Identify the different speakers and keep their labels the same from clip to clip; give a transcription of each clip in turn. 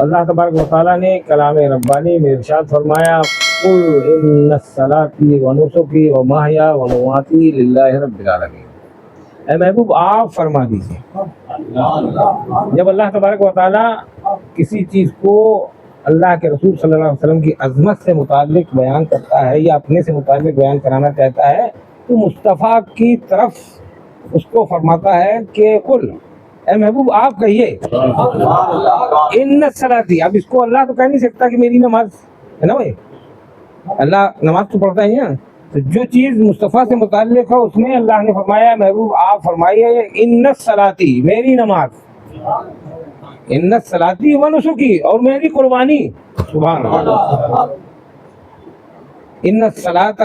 Speaker 1: اللہ تبارک و تعالیٰ نے کلام ربانی میں ارشاد فرمایا قل ان صلاتی و نسکی و محیا و مماتی للہ رب العالمین. اے محبوب آپ فرما دیجیے. جب اللہ تبارک و تعالیٰ کسی چیز کو اللہ کے رسول صلی اللہ علیہ وسلم کی عظمت سے متعلق بیان کرتا ہے یا اپنے سے متعلق بیان کرانا چاہتا ہے تو مصطفیٰ کی طرف اس کو فرماتا ہے کہ قل اے محبوب آپ کہیے ان صلاتی. اب اس کو اللہ تو کہہ نہیں سکتا کہ میری نماز ہے نا بھائی, اللہ نماز تو پڑھتا ہی ہے. تو جو چیز مصطفیٰ سے متعلق ہے اس میں اللہ نے فرمایا محبوب آپ فرمائیے ان صلاتی میری نماز, ان صلاتی و نسکی اور میری قربانی. سبحان اللہ. ان صلاۃ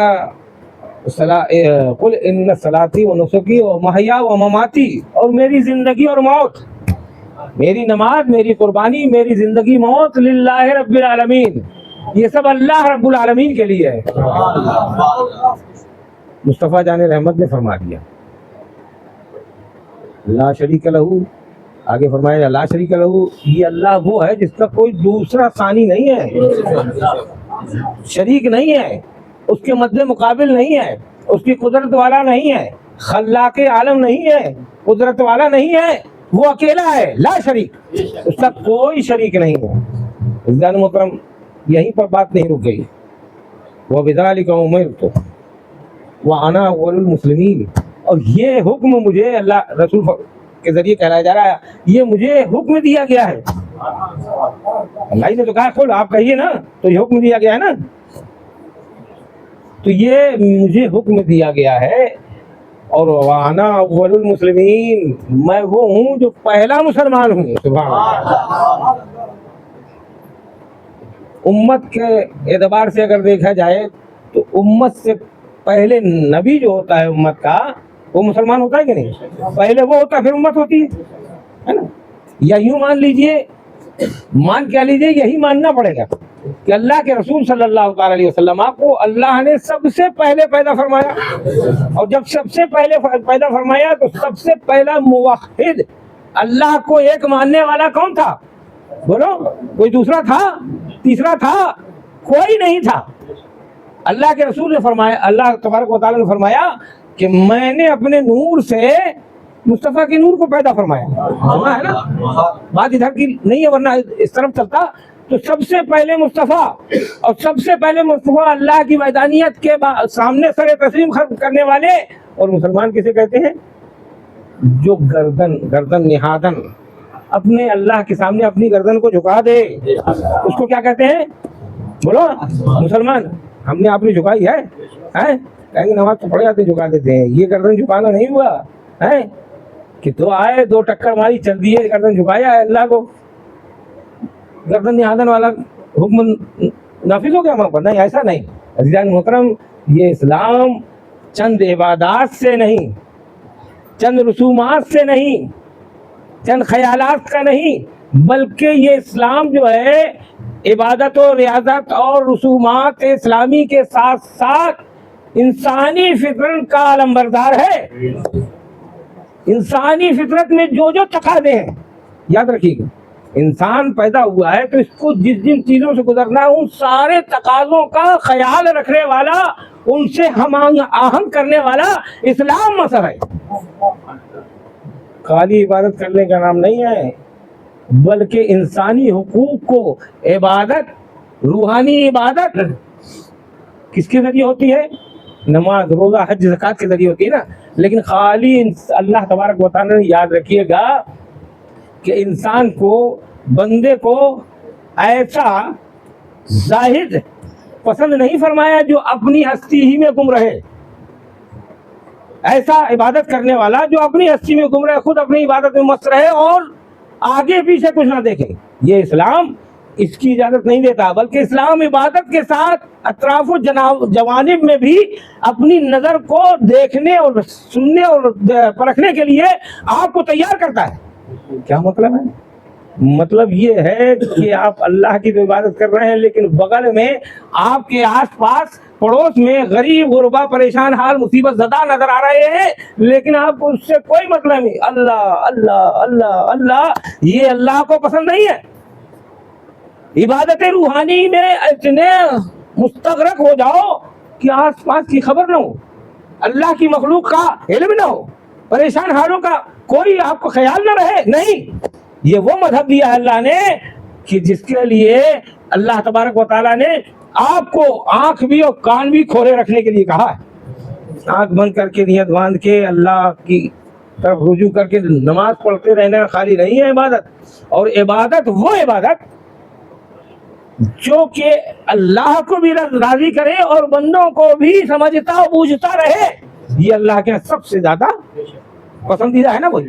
Speaker 1: قل ان صلاتی و نسکی و محیا و مماتی اور میری زندگی اور موت, میری نماز, میری قربانی, میری زندگی موت للہ رب العالمین, یہ سب اللہ رب العالمین کے لیے ہے. مصطفیٰ جان رحمت نے فرما دیا لا شریک لہو. آگے فرمایا لا شریک لہو, یہ اللہ وہ ہے جس کا کوئی دوسرا ثانی نہیں ہے, شریک نہیں ہے, اس کے مد مقابل نہیں ہے, اس کی قدرت والا نہیں ہے, خلاق عالم نہیں ہے, قدرت والا نہیں ہے, وہ اکیلا ہے لا شریک, اس کا کوئی شریک نہیں ہے. عزیزان محترم یہیں پر بات نہیں رک گئی. وَبِذَلِكَ أُمِرْتُ وَأَنَا أَوَّلُ الْمُسْلِمِينَ, اور یہ حکم مجھے اللہ رسول کے ذریعے کہلایا جا رہا ہے, یہ مجھے حکم دیا گیا ہے. اللہ ہی نے تو کہا قل آپ کہیے نا, تو یہ حکم دیا گیا ہے نا, تو یہ مجھے حکم دیا گیا ہے. اور وَأَنَا أَوَّلُ الْمُسْلِمِينَ, میں وہ ہوں جو پہلا مسلمان ہوں. سبحان اللہ. امت کے اعتبار سے اگر دیکھا جائے تو امت سے پہلے نبی جو ہوتا ہے امت کا وہ مسلمان ہوتا ہے کہ نہیں؟ پہلے وہ ہوتا ہے پھر امت ہوتی ہے نا. یا یوں مان لیجئے, مان کیا لیجئے, یہی ماننا پڑے گا کہ اللہ کے رسول صلی اللہ تعالی علیہ وسلم کو اللہ نے سب سے پہلے پیدا فرمایا, اور جب سب سے پہلے پیدا فرمایا تو سب سے پہلا موحد اللہ کو ایک ماننے والا کون تھا؟ بولو, کوئی دوسرا تھا, تیسرا تھا؟ کوئی نہیں تھا. اللہ کے رسول نے فرمایا, اللہ تبارک و تعالیٰ نے فرمایا کہ میں نے اپنے نور سے مصطفیٰ کے نور کو پیدا فرمایا. ہے نا, بات ادھر کی نہیں ہے ورنہ اس طرف چلتا. تو سب سے پہلے مصطفیٰ, اور سب سے پہلے مصطفیٰ اللہ کی وحدانیت کے سامنے سر تسلیم کرنے والے. اور مسلمان کسے کہتے ہیں؟ جو گردن نہادن اپنے اللہ کے سامنے اپنی گردن کو جھکا دے, اس کو کیا کہتے ہیں؟ بولو مسلمان. ہم نے آپ نے جھکائی ہے, کہیں گے نماز تو پڑھ جاتے جھکا دیتے ہیں, یہ گردن جھکانا نہیں ہوا ہے کہ تو آئے دو ٹکر ماری چل دیے گردن جھکایا ہے اللہ کو. گردن نہادن والا حکم نافذ ہو گیا وہاں پر؟ نہیں, ایسا نہیں. عزیزان محترم, یہ اسلام چند عبادات سے نہیں, چند رسومات سے نہیں, چند خیالات کا نہیں, بلکہ یہ اسلام جو ہے عبادت و ریاضت اور رسومات اسلامی کے ساتھ ساتھ انسانی فطرت کا علمبردار ہے. انسانی فطرت میں جو جو تقاضے ہیں, یاد رکھیے گا, انسان پیدا ہوا ہے تو اس کو جن چیزوں سے گزرنا ہے ان سارے تقاضوں کا خیال رکھنے والا, ان سے ہم آہنگ کرنے والا اسلام مذہب ہے. خالی عبادت کرنے کا نام نہیں ہے, بلکہ انسانی حقوق کو عبادت, روحانی عبادت کس کے ذریعے ہوتی ہے؟ نماز, روزہ, حج, زکوٰۃ کے ذریعے ہوتی ہے نا. لیکن خالی اللہ تبارک و تعالیٰ نے یاد رکھیے گا کہ انسان کو, بندے کو ایسا زاہد پسند نہیں فرمایا جو اپنی ہستی ہی میں گم رہے, ایسا عبادت کرنے والا جو اپنی ہستی میں گم رہے, خود اپنی عبادت میں مست رہے اور آگے پیچھے کچھ نہ دیکھے. یہ اسلام اس کی اجازت نہیں دیتا, بلکہ اسلام عبادت کے ساتھ اطراف و جوانب میں بھی اپنی نظر کو دیکھنے اور سننے اور پرکھنے کے لیے آپ کو تیار کرتا ہے. کیا مطلب ہے؟ مطلب یہ ہے کہ آپ اللہ کی تو عبادت کر رہے ہیں لیکن بغل میں آپ کے آس پاس پڑوس میں غریب غربا پریشان حال مصیبت زدہ نظر آ رہے ہیں, لیکن آپ کو اس سے کوئی مطلب نہیں. اللہ اللہ اللہ اللہ, یہ اللہ کو پسند نہیں ہے. عبادت روحانی میں اتنے مستغرق ہو جاؤ کہ آس پاس کی خبر نہ ہو، اللہ کی مخلوق کا علم نہ ہو، پریشان حالوں کا کوئی آپ کو خیال نہ رہے. نہیں، یہ وہ مذہب دیا ہے اللہ نے کہ جس کے لیے اللہ تبارک و تعالیٰ نے آپ کو آنکھ بھی اور کان بھی کھولے رکھنے کے لیے کہا ہے. آنکھ بند کر کے نیت باندھ کے اللہ کی طرف رجوع کر کے نماز پڑھتے رہنا خالی نہیں ہے عبادت. اور عبادت وہ عبادت جو کہ اللہ کو بھی راضی کرے اور بندوں کو بھی سمجھتا اور بوجھتا رہے، یہ اللہ کے سب سے زیادہ پسندیدہ ہے نا. وہ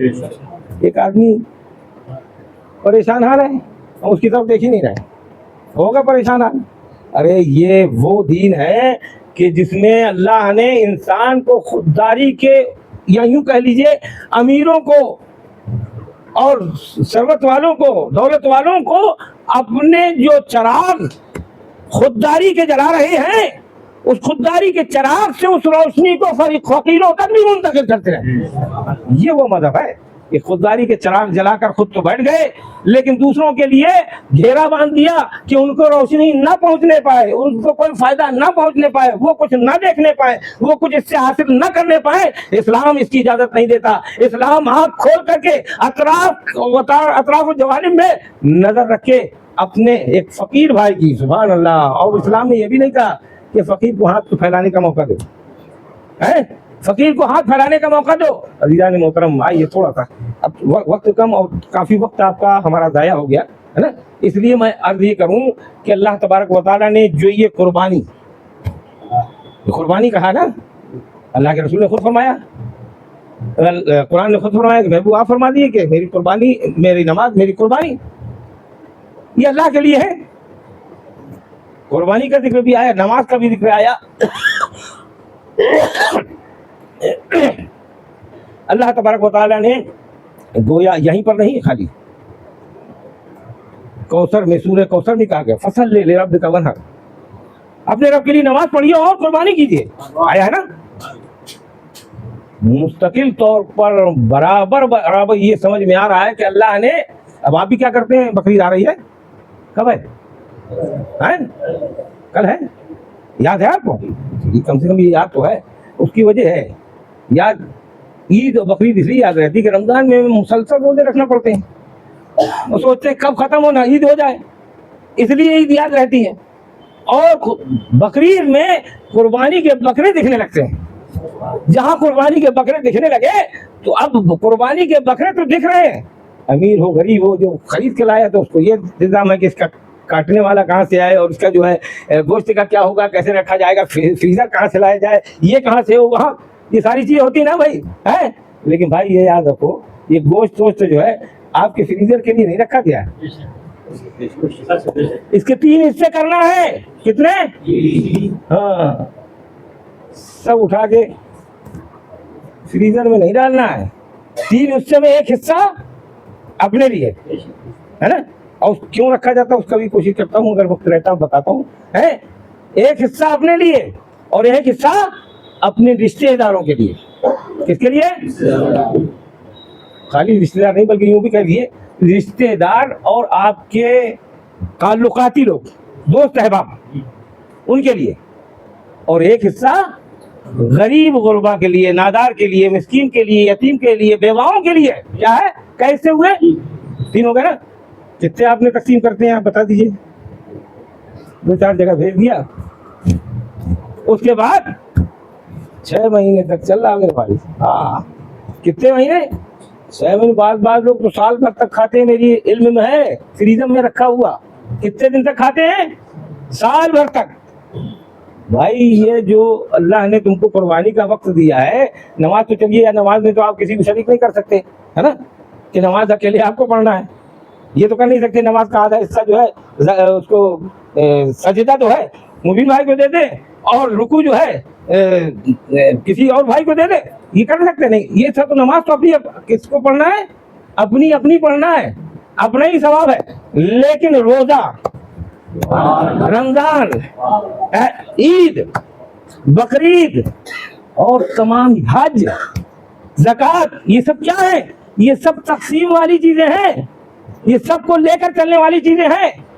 Speaker 1: ایک آدمی پریشان حال ہے، اس کی طرف دیکھ ہی نہیں رہے، ہوگا پریشان حال. ارے یہ وہ دین ہے کہ جس میں اللہ نے انسان کو خودداری کے، یا یوں کہہ لیجئے امیروں کو اور ثروت والوں کو، دولت والوں کو اپنے جو چراغ خودداری کے جلا رہے ہیں، اس خودداری کے چراغ سے اس روشنی کو فقیروں تک بھی منتقل کرتے رہے. یہ وہ مذہب ہے کہ خودداری کے چراغ جلا کر خود تو بیٹھ گئے، لیکن دوسروں کے لیے گھیرا باندھ دیا کہ ان کو روشنی نہ پہنچنے پائے، ان کو کوئی فائدہ نہ پہنچنے پائے، وہ کچھ نہ دیکھنے پائے، وہ کچھ اس سے حاصل نہ کرنے پائے. اسلام اس کی اجازت نہیں دیتا. اسلام آنکھ کھول کر کے اطراف و جوانب میں نظر رکھے اپنے ایک فقیر بھائی کی. سبحان اللہ. اور اسلام نے یہ بھی نہیں کہا کہ فقیر کو ہاتھ پھیلانے کا موقع دو، فقیر کو ہاتھ پھیلانے کا موقع دو. عزیزان محترم، آئیے تھوڑا سا، اب وقت کم اور کافی وقت آپ کا ہمارا ضائع ہو گیا ہے نا، اس لیے میں عرض یہ کروں کہ اللہ تبارک و تعالیٰ نے جو یہ قربانی کہا نا، اللہ کے رسول نے خود فرمایا، قرآن نے خود فرمایا کہ محبوب آپ فرما دیے کہ میری قربانی، میری نماز میری قربانی، یہ اللہ کے لیے ہے. قربانی کا ذکر بھی آیا، نماز کا بھی ذکر آیا. اللہ تبارک و تعالیٰ نے گویا یہیں پر نہیں خالی کوثر میں، سورہ کوثر میں کہا گیا فصل لے رب کا ونحر، اپنے رب کے لیے نماز پڑھیے اور قربانی کیجیے. آیا ہے نا مستقل طور پر برابر یہ سمجھ میں آ رہا ہے کہ اللہ نے، اب آپ بھی کیا کرتے ہیں، بقرعید آ رہی ہے، کب ہے؟ کل ہے، یاد ہے آپ کو؟ کم سے کم یہ یاد تو ہے. اس کی وجہ ہے یاد، عید اور بقرعید اس لیے یاد رہتی کہ رمضان میں مسلسل روزے رکھنا پڑتے ہیں، وہ سوچتے ہیں کب ختم ہونا، عید ہو جائے، اس لیے عید یاد رہتی ہے. اور بقرعید میں قربانی کے بکرے دکھنے لگتے ہیں. جہاں قربانی کے بکرے دکھنے لگے تو اب قربانی کے بکرے تو دکھ رہے ہیں، امیر ہو غریب ہو، جو خرید کے لایا تو اس کو یہ انتظام ہے کہ اس کا کاٹنے والا کہاں سے آئے، اور اس کا جو ہے گوشت کا کیا ہوگا، کیسے رکھا جائے گا، فریزر کہاں سے لایا جائے، یہ کہاں سے ہو، وہاں یہ ساری چیزیں ہوتی نا بھائی ہے. لیکن بھائی یہ یاد رکھو، یہ گوشت جو ہے آپ کے فریزر کے لیے نہیں رکھا گیا ہے. اس کے 3 حصے کرنا ہے. کتنے؟ ہاں، سب اٹھا کے فریزر میں نہیں ڈالنا ہے. 3 حصے میں 1 حصہ اپنے لیے ہے نا. اور کیوں رکھا جاتا ہے اس کا بھی کوشش کرتا ہوں، اگر وقت رہتا ہوں بتاتا ہوں. 1 حصہ اپنے لیے اور 1 حصہ اپنے رشتے داروں کے لیے. کس کے لیے؟ خالی رشتے دار نہیں بلکہ یوں بھی کہہ لیے رشتے دار اور آپ کے تعلقاتی لوگ، دوست احباب، ان کے لیے. اور 1 حصہ غریب غربا کے لیے، نادار کے لیے، مسکین کے لیے، یتیم کے لیے، بیواؤں کے لیے. کیا ہے؟ کیسے ہوئے؟ 3 ہو گئے نا. کتنے آپ نے تقسیم کرتے ہیں آپ بتا دیجئے. 2-4 جگہ بھیج دیا. اس کے بعد 6 مہینے تک چل رہا میرے بھائی. ہاں، کتنے مہینے؟ 6 مہینے. بعض لوگ تو سال بھر تک کھاتے ہیں، میری علم میں ہے، فریزر میں رکھا ہوا. کتنے دن تک کھاتے ہیں؟ سال بھر تک. بھائی یہ جو اللہ نے تم کو قربانی کا وقت دیا ہے، نماز تو چلیے، یا نماز میں تو آپ کسی کو شریک نہیں کر سکتے ہے نا، کہ نماز اکیلے آپ کو پڑھنا ہے، یہ تو کر نہیں سکتے. نماز کا آدھا حصہ جو ہے اس کو سجدہ تو ہے مبین بھائی کو دے دے، اور رکوع جو ہے کسی اور بھائی کو دے دے، یہ کر سکتے نہیں. یہ سب تو نماز تو اپنی کس کو پڑھنا ہے؟ اپنی پڑھنا ہے، اپنا ہی ثواب ہے. لیکن روزہ، رمضان، عید، بقرعید اور تمام حج، زکوٰۃ، یہ سب کیا ہے؟ یہ سب تقسیم والی چیزیں ہیں، یہ سب کو لے کر چلنے والی چیزیں ہیں.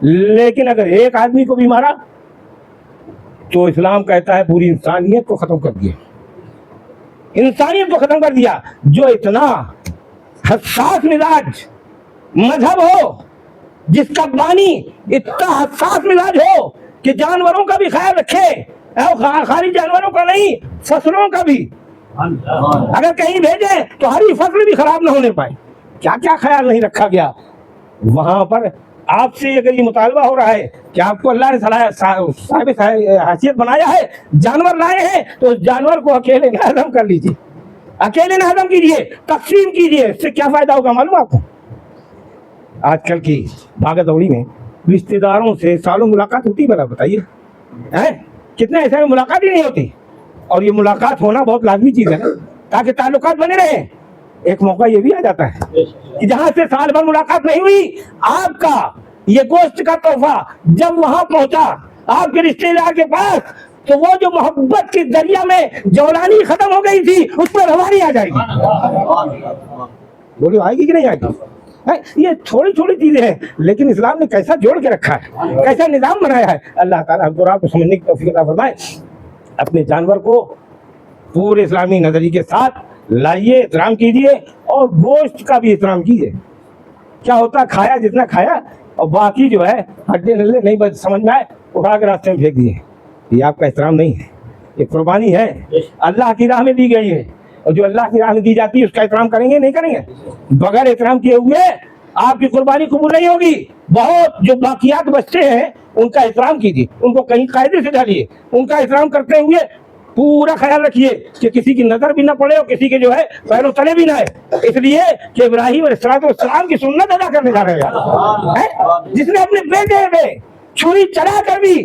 Speaker 1: لیکن اگر ایک آدمی کو بھی مارا تو اسلام کہتا ہے پوری انسانیت کو ختم کر دیا، انسانیت کو ختم کر دیا۔ جو اتنا حساس مزاج مذہب ہو، جس کا بانی اتنا حساس مزاج ہو کہ جانوروں کا بھی خیال رکھے، خالی جانوروں کا نہیں، فصلوں کا بھی، اگر کہیں بھیجے تو ہری فصل بھی خراب نہ ہونے پائے، کیا کیا خیال نہیں رکھا گیا وہاں پر۔ آپ سے اگر یہ مطالبہ ہو رہا ہے کہ آپ کو اللہ نے صاحب حیثیت بنایا ہے، جانور لائے ہیں تو اس جانور کو اکیلے نہ ہضم کر لیجیے، اکیلے نہ ہضم کیجیے، تقسیم کیجیے، اس سے کیا فائدہ ہوگا معلوم آپ کو؟ آج کل کی بھاگا دوڑی میں رشتے داروں سے سالوں ملاقات ہوتی ہے، بھلا بتائیے کتنے ایسے میں ملاقات ہی نہیں ہوتی، اور یہ ملاقات ہونا بہت لازمی چیز ہے نا، تاکہ تعلقات بنے رہیں۔ ایک موقع یہ بھی آ جاتا ہے کہ جہاں سے سال بھر ملاقات نہیں ہوئی، آپ کا یہ گوشت کا تحفہ جب وہاں پہنچا آپ کے رشتے دار کے پاس، تو وہ جو محبت کے دریا میں جولانی ختم ہو گئی تھی، اس پر روانی آ جائے گی۔ بولیے آئے گی کہ نہیں آئے گی؟ یہ تھوڑی تھوڑی چیزیں ہیں، لیکن اسلام نے کیسا جوڑ کے رکھا ہے، کیسا نظام بنایا ہے۔ اللہ تعالیٰ ہم کو آپ کو سمجھنے کی توفیق عطا فرمائے۔ اپنے جانور کو پورے اسلامی نظریے کے ساتھ لائیے، احترام کیجیے، اور گوشت کا بھی احترام کیجیے۔ کیا ہوتا، کھایا جتنا کھایا، اور باقی جو ہے ہڈے نلے نہیں سمجھ میں آئے اٹھا کے راستے میں پھینک دیے، یہ آپ کا احترام نہیں ہے، یہ قربانی ہے، اللہ کی راہ میں دی گئی ہے، اور جو اللہ کی راہ میں دی جاتی ہے اس کا احترام کریں گے نہیں کریں گے؟ بغیر احترام کیے ہوئے آپ کی قربانی قبول نہیں ہوگی۔ بہت جو باقیات بچتے ہیں ان کا احترام کیجیے، ان کو کہیں قاعدے سے ڈالیے، ان کا احترام کرتے ہوئے پورا خیال رکھیے کہ کسی کی نظر بھی نہ پڑے اور کسی کے جو ہے پیروں تلے بھی نہ ہے، اس لیے کہ ابراہیم علیہ السلام کی سنت ادا کرنے جا رہے ہیں، جس نے اپنے بیٹے پہ چھری چلا کر بھی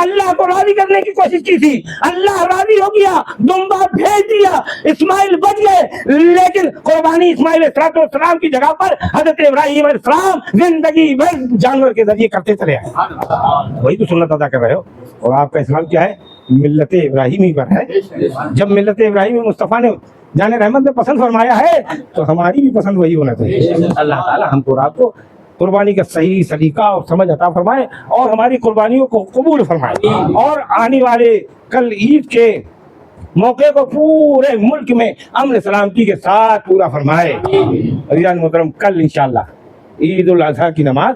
Speaker 1: اللہ کو راضی کرنے کی کوشش کی تھی، اللہ راضی ہو گیا، دمبا بھیج دیا، اسماعیل بچ گئے، لیکن قربانی اسماعیل علیہ السلام کی جگہ پر حضرت ابراہیم علیہ السلام زندگی بھر جانور کے ذریعے کرتے چلے آئے، وہی تو سنت ادا کر رہے ہو۔ اور آپ کا اسلام کیا ہے؟ ملت ابراہیمی پر ہے۔ جب ملت ابراہیمی مصطفیٰ نے جان رحمت میں پسند فرمایا ہے تو ہماری بھی پسند وہی ہونا چاہیے۔ اللہ تعالیٰ ہم کو آپ کو قربانی کا صحیح سلیقہ اور سمجھ عطا فرمائے، اور ہماری قربانیوں کو قبول فرمائے، اور آنے والے کل عید کے موقع کو پورے ملک میں امن سلامتی کے ساتھ پورا فرمائے۔ عزیزان محترم، کل انشاءاللہ عید الاضحیٰ کی نماز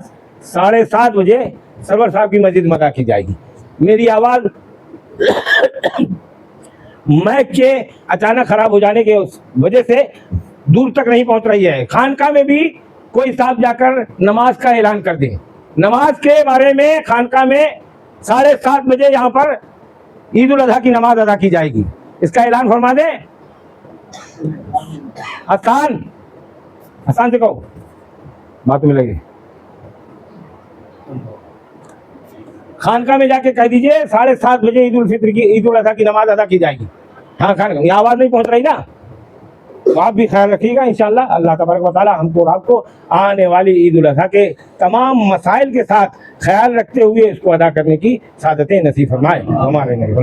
Speaker 1: 7:30 بجے سرور صاحب کی مسجد میں ادا کی جائے گی۔ میری آواز مائک کے اچانک خراب ہو جانے کی وجہ سے دور تک نہیں پہنچ رہی ہے۔ خانقاہ میں بھی کوئی صاحب جا کر نماز کا اعلان کر دیں، نماز کے بارے میں خانقاہ میں 7:30 بجے یہاں پر عید الاضحیٰ کی نماز ادا کی جائے گی، اس کا اعلان فرما دیں۔ حسان سے کہو بات ملے گی، خانقاہ میں جا کے کہہ دیجئے 7:30 بجے عید الفطر کی عید الاضحیٰ کی نماز ادا کی جائے گی۔ ہاں خانقاہ یہ آواز نہیں پہنچ رہی نا، تو آپ بھی خیال رکھیے گا انشاءاللہ۔ اللہ تبارک و تعالیٰ ہم کو اور آپ کو آنے والی عید الاضحیٰ کے تمام مسائل کے ساتھ خیال رکھتے ہوئے اس کو ادا کرنے کی سعادتیں نصیب فرمائے۔ ہمارے نہیں